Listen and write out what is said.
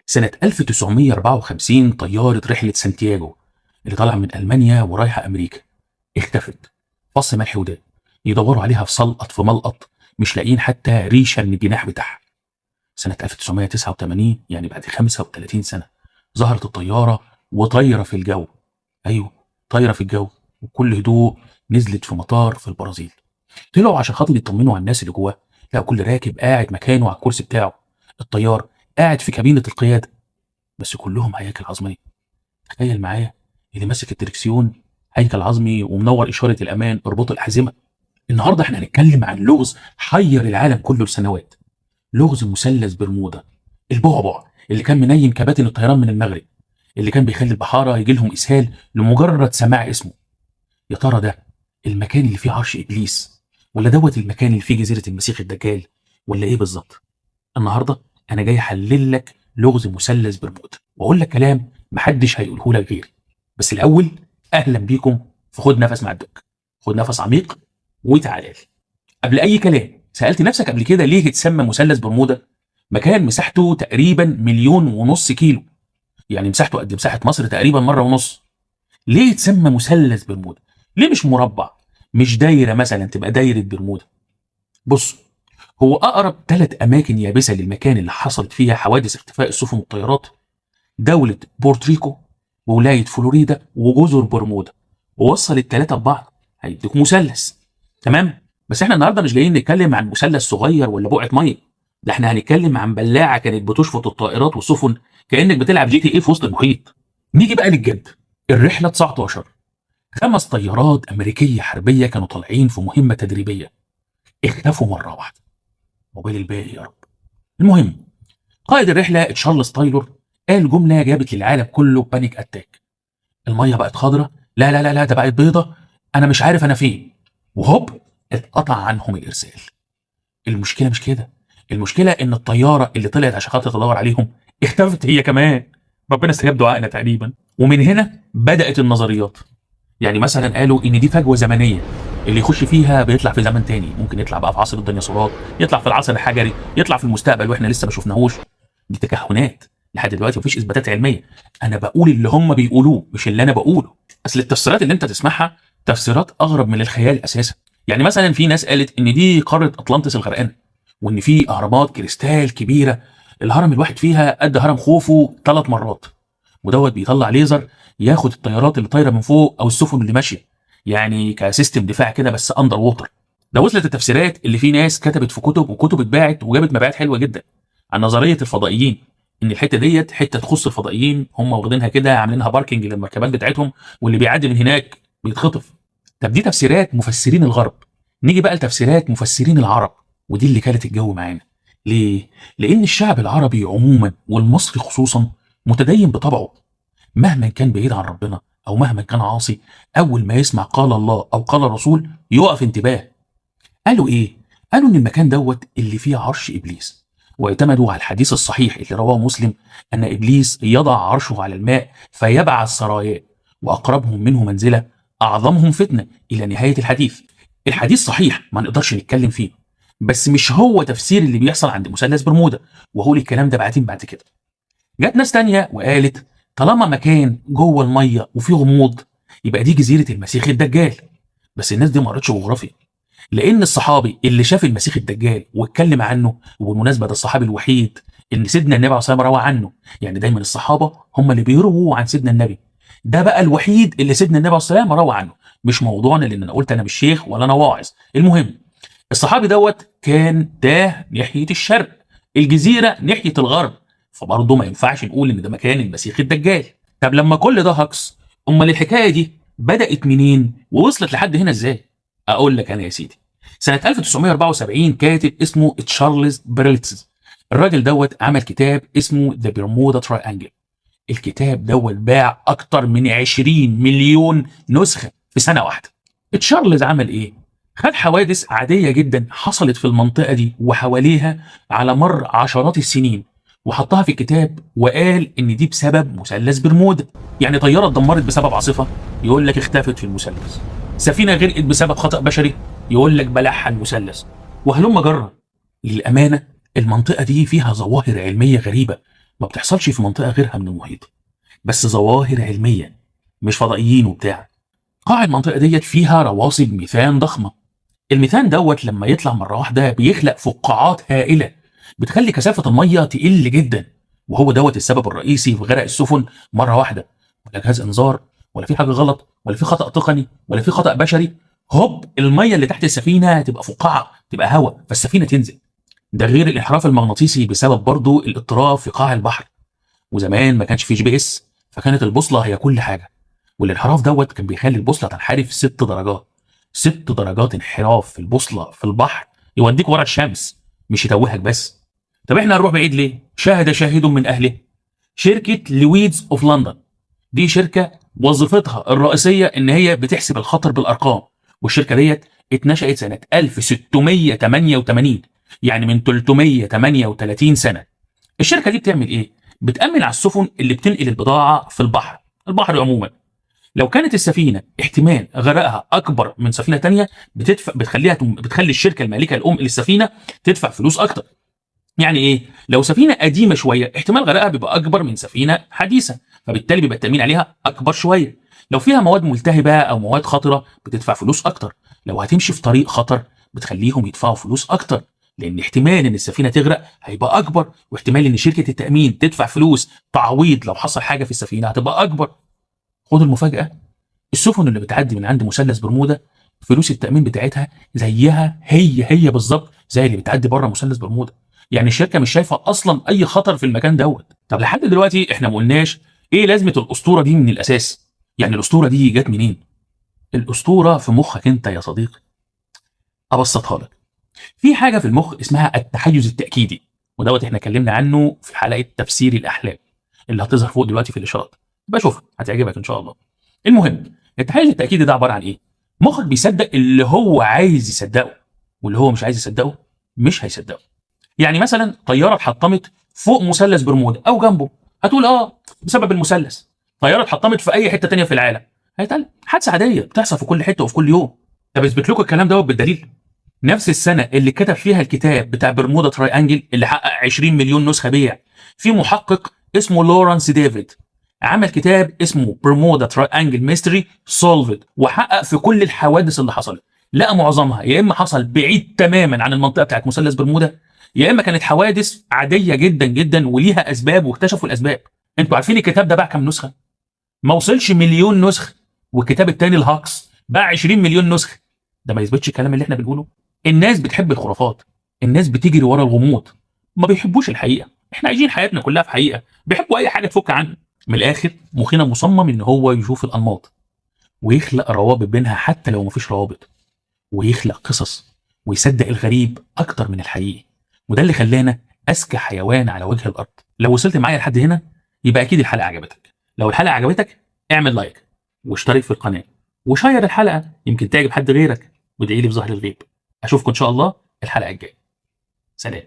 سنة 1954 طيارة رحلة سانتياغو اللي طالعة من ألمانيا ورايحة أمريكا اختفت. فص ملح وداب يدوروا عليها في سلقط في ملقط، مش لاقيين حتى ريشة من الجناح بتاعها. سنة 1989 يعني بعد 35 سنة ظهرت الطيارة وطايرة في الجو. أيوه، طايرة في الجو وكل هدوء نزلت في مطار في البرازيل. طلعوا عشان خاطر يطمنوا على الناس اللي جواه، لقوا كل راكب قاعد مكانه على الكرسي بتاعه. الطيار قاعد في كابينة القيادة، بس كلهم هياكل عظمية. تخيل معايا، اللي ماسك الدركسيون هيكل عظمي ومنور إشارة الأمان اربطوا الأحزمة. النهارده احنا هنتكلم عن لغز حير العالم كله لسنوات، لغز مثلث برمودا، البعبع اللي كان منيم كباتن الطيران من المغرب، اللي كان بيخلي البحارة يجي لهم إسهال لمجرد سماع اسمه. يا ترى ده المكان اللي فيه عرش إبليس، ولا دوت المكان اللي فيه جزيرة المسيح الدجال، ولا إيه بالظبط؟ النهارده أنا جاي أحلل لك لغز مثلث برمودا وأقول لك كلام محدش هيقوله لك غيري. بس الأول أهلا بيكم في خد نفس مع الدك. خد نفس عميق وتعالى لي. قبل أي كلام، سألت نفسك قبل كده ليه اتسمى مثلث برمودا؟ مكان مساحته تقريبا 1.5 مليون كيلو، يعني مساحته قد مساحة مصر تقريبا مرة ونص. ليه اتسمى مثلث برمودا؟ ليه مش مربع؟ مش دايرة مثلا تبقى دايرة برمودا؟ بص، هو أقرب 3 أماكن يابسة للمكان اللي حصلت فيها حوادث اختفاء السفن والطيارات دولة بورتريكو وولاية فلوريدا وجزر برمودا، ووصل ال3 ببعض هيديك مثلث. تمام؟ بس احنا النهارده مش جايين نتكلم عن مثلث صغير ولا بقعة مية، ده احنا هنتكلم عن بلاعة كانت بتشفط الطائرات والسفن كأنك بتلعب GTA في وسط المحيط. نيجي بقى للجد. الرحلة 19 5 طيارات أمريكية حربية كانوا طالعين في مهمة تدريبية، اختفوا مرة واحدة. موبايل الباقي يا رب. المهم، قائد الرحلة تشارلز تايلور قال جملة جابت للعالم كله بانيك اتاك. المية بقت خضرة، لا لا لا لا ده بقت بيضة، أنا مش عارف أنا فين. وهوب، اتقطع عنهم الإرسال. المشكلة مش كده، المشكلة إن الطيارة اللي طلعت عشان خاطر تدور عليهم اختفت هي كمان. ربنا استجاب دعائنا تقريبا. ومن هنا بدأت النظريات. يعني مثلا قالوا إن دي فجوة زمنية، اللي يخش فيها بيطلع في زمن تاني، ممكن يطلع بقى في عصر الديناصورات، يطلع في العصر الحجري، يطلع في المستقبل واحنا لسه ما شفناهوش. دي تكهنات، لحد دلوقتي مفيش اثباتات علميه. انا بقول اللي هم بيقولوه مش اللي انا بقوله. اصل التفسيرات اللي انت تسمعها تفسيرات اغرب من الخيال اساسا. يعني مثلا في ناس قالت ان دي قاره اطلانتس الغرقانه، وان في اهرامات كريستال كبيره، الهرم الواحد فيها قد هرم خوفو 3 مرات، ودوت بيطلع ليزر ياخد الطيارات اللي طايره من فوق او السفن اللي ماشيه، يعني كسيستم دفاع كده بس اندر ووتر. ده وصلت التفسيرات اللي في ناس كتبت في كتب وكتب اتباعت وجابت مبيعات حلوه جدا عن نظريه الفضائيين، ان الحته ديت حته تخص الفضائيين، هم واخدينها كده عاملينها باركنج للمركبات بتاعتهم، واللي بيعدي من هناك بيتخطف. طب دي تفسيرات مفسرين الغرب. نيجي بقى لتفسيرات مفسرين العرب، ودي اللي كانت الجو معانا. ليه؟ لان الشعب العربي عموما والمصري خصوصا متدين بطبعه، مهما كان بعيد عن ربنا او مهما كان عاصي، اول ما يسمع قال الله او قال الرسول يقف انتباه. قالوا ايه؟ قالوا ان المكان دوت اللي فيه عرش ابليس، واعتمدوا على الحديث الصحيح اللي رواه مسلم ان ابليس يضع عرشه على الماء فيبعث سراياه، واقربهم منه منزله اعظمهم فتنه الى نهايه الحديث. الحديث صحيح ما نقدرش نتكلم فيه، بس مش هو تفسير اللي بيحصل عند مثلث برمودا، وهقول الكلام ده بعد كده. جت ناس تانية وقالت طالما مكان جوه الميه وفيه غموض يبقى دي جزيره المسيح الدجال. بس الناس دي ما قرتش جغرافيا، لان الصحابي اللي شاف المسيح الدجال واتكلم عنه، وبالمناسبه ده الصحابي الوحيد اللي سيدنا النبي عليه الصلاه والسلام روى عنه، يعني دايما الصحابه هم اللي بيرووا عن سيدنا النبي، ده بقى الوحيد اللي سيدنا النبي عليه الصلاه والسلام روى عنه. مش موضوعنا لان انا قلت انا مش شيخ ولا انا واعظ. المهم، الصحابي دوت كان تاه ناحيه الشرق، الجزيره ناحيه الغرب، فبرضه ما ينفعش نقول ان ده مكان المسيح الدجال. طب لما كل ده هكس، امال الحكايه دي بدات منين ووصلت لحد هنا ازاي؟ اقول لك انا يا سيدي. سنه 1974 كاتب اسمه تشارلز بريلتز، الراجل دوت عمل كتاب اسمه ذا برمودا تراينجل. الكتاب دوت باع اكتر من 20 مليون نسخه في سنه واحده. تشارلز عمل ايه؟ خد حوادث عاديه جدا حصلت في المنطقه دي وحواليها على مر عشرات السنين وحطها في الكتاب، وقال ان دي بسبب مثلث برمودا. يعني طياره اتدمرت بسبب عاصفه، يقول لك اختفت في المثلث. سفينه غرقت بسبب خطا بشري، يقول لك بلعها المثلث. وهلم جرة. للامانه المنطقه دي فيها ظواهر علميه غريبه ما بتحصلش في منطقة غيرها من المحيط، بس ظواهر علمية مش فضائيين وبتاع. قاع المنطقة ديت فيها رواسب ميثان ضخمة. الميثان دوت لما يطلع مرة واحدة بيخلق فقاعات هائلة بتخلي كثافة المية تقل جدا، وهو دوت السبب الرئيسي في غرق السفن مرة واحدة. ولا جهاز انذار، ولا في حاجة غلط، ولا في خطأ تقني، ولا في خطأ بشري. هوب المية اللي تحت السفينة تبقى فقاعة، تبقى هواء، فالسفينة تنزل. ده غير الانحراف المغناطيسي بسبب برضو الاضطراب في قاع البحر. وزمان ما كانش فيه GPS، فكانت البوصلة هي كل حاجة. والانحراف دوت كان بيخلي البوصلة تنحرف 6 درجات. 6 درجات انحراف في البوصلة في البحر يوديك ورا الشمس، مش يتوهك بس. طب احنا هنروح بعيد ليه؟ شاهد شاهد من أهله. شركة لويدز اوف لندن دي شركة وظيفتها الرئيسية ان هي بتحسب الخطر بالارقام. والشركة ديت اتنشأت سنة 1688، يعني من 338 سنة. الشركة دي بتعمل ايه؟ بتأمن على السفن اللي بتنقل البضاعة في البحر عموما. لو كانت السفينة احتمال غرقها أكبر من سفينة تانية بتخلي الشركة المالكة الأم للسفينة تدفع فلوس أكتر. يعني إيه؟ لو سفينة قديمة شوية احتمال غرقها بيبقى أكبر من سفينة حديثة، فبالتالي بيبقى التأمين عليها أكبر شوية. لو فيها مواد ملتهبة أو مواد خطرة بتدفع فلوس أكتر. لو هتمشي في طريق خطر بتخليهم يدفعوا فلوس أكتر، لأن احتمال إن السفينة تغرق هيبقى أكبر، واحتمال إن شركة التأمين تدفع فلوس تعويض لو حصل حاجة في السفينة هتبقى أكبر. خد المفاجأة، السفن اللي بتعدي من عند مثلث برمودا فلوس التأمين بتاعتها زيها هي بالظبط زي اللي بتعدي بره مثلث برمودا. يعني الشركة مش شايفة أصلا أي خطر في المكان دوت. طب لحد دلوقتي إحنا ما قلناش إيه لازمة الأسطورة دي من الأساس. يعني الأسطورة دي جت منين؟ الأسطورة في مخك أنت يا صديقي. أبسطها لك. في حاجة في المخ اسمها التحيز التأكيدي، ودوت إحنا اتكلمنا عنه في حلقة تفسير الأحلام اللي هتظهر فوق دلوقتي في الإشارات. بشوفها هتعجبك إن شاء الله. المهم، التحيز التأكيدي ده عبارة عن إيه؟ مخك بيصدق اللي هو عايز يصدقه، واللي هو مش عايز يصدقه مش هيصدقه. يعني مثلا طيارة اتحطمت فوق مثلث برمودا أو جنبه، هتقول بسبب المثلث. طيارة اتحطمت في أي حتة تانية في العالم هيتقال حادثة عادية بتحصل في كل حتة وفي كل يوم. طب اثبت لكم الكلام دوت بالدليل. نفس السنة اللي كتب فيها الكتاب بتاع برمودا تراينجل اللي حقق 20 مليون نسخة بيع، في محقق اسمه لورانس ديفيد عمل كتاب اسمه برمودا تراينجل ميستري سولفد، وحقق في كل الحوادث اللي حصلت. لقى معظمها يا اما حصل بعيد تماما عن المنطقة بتاعت مثلث برمودا، يا اما كانت حوادث عادية جدا جدا وليها اسباب واكتشفوا الاسباب. انتوا عارفين الكتاب ده باع كام نسخة؟ ما وصلش مليون نسخة. والكتاب التاني الهاكس باع 20 مليون نسخة. ده ما يثبتش الكلام اللي احنا بنقوله؟ الناس بتحب الخرافات، الناس بتجري ورا الغموض، ما بيحبوش الحقيقه. احنا عايشين حياتنا كلها في حقيقه، بيحبوا اي حاجه تفك عنه. من الاخر مخنا مصمم ان هو يشوف الانماط ويخلق روابط بينها حتى لو مفيش روابط، ويخلق قصص ويصدق الغريب اكتر من الحقيقي. وده اللي خلانا اذكى حيوان على وجه الارض. لو وصلت معايا لحد هنا يبقى اكيد الحلقه عجبتك. لو الحلقه عجبتك اعمل لايك واشترك في القناه وشير الحلقه، يمكن تعجب حد غيرك. وادعي لي بظهر الغيب. اشوفكم ان شاء الله الحلقه الجايه. سلام.